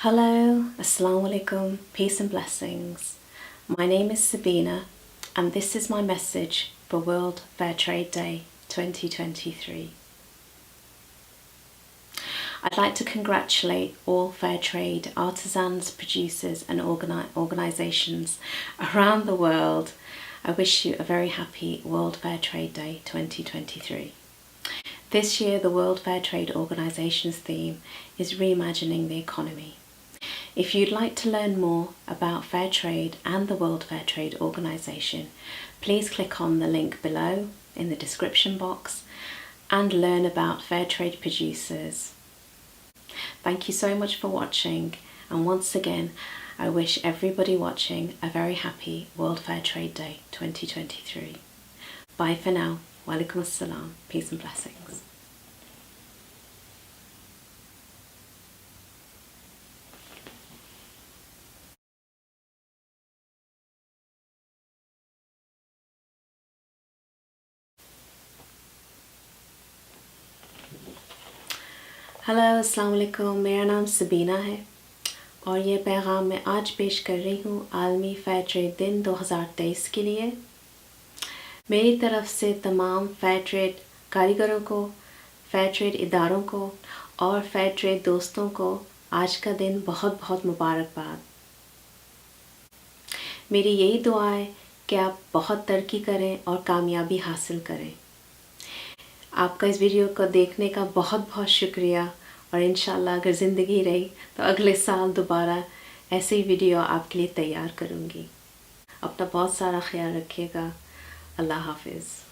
Hello, Alaikum, peace and blessings. My name is Sabeena and this is my message for World Fairtrade Day 2023. I'd like to congratulate all Fairtrade artisans, producers and organisations around the world. I wish you a very happy World Fairtrade Day 2023. This year the World Fairtrade Organisation's theme is Reimagining the Economy. If you'd like to learn more about Fairtrade and the World Fairtrade Organisation, please click on the link below in the description box and learn about Fairtrade producers. Thank you so much for watching, and once again I wish everybody watching a very happy World Fairtrade Day 2023. Bye for now. Walaikum Assalaam. Peace and blessings. Hello अस्सलाम वालेकुम, मेरा नाम सबीना है और ये पैगाम मैं आज पेश कर रही हूँ आलमी फेयर ट्रेड दिन 2023 के लिए। मेरी तरफ से तमाम फेयर ट्रेड कारीगरों को, फेयर ट्रेड इदारों को और फेयर ट्रेड दोस्तों को आज का दिन बहुत बहुत मुबारकबाद। मेरी यही दुआ है कि आप बहुत तरक्की करें और कामयाबी हासिल करें। आपका इस वीडियो को देखने का बहुत बहुत शुक्रिया, और इंशाल्लाह अगर ज़िंदगी रही तो अगले साल दोबारा ऐसे ही वीडियो आपके लिए तैयार करूँगी। अपना बहुत सारा ख्याल रखिएगा। अल्लाह हाफिज़।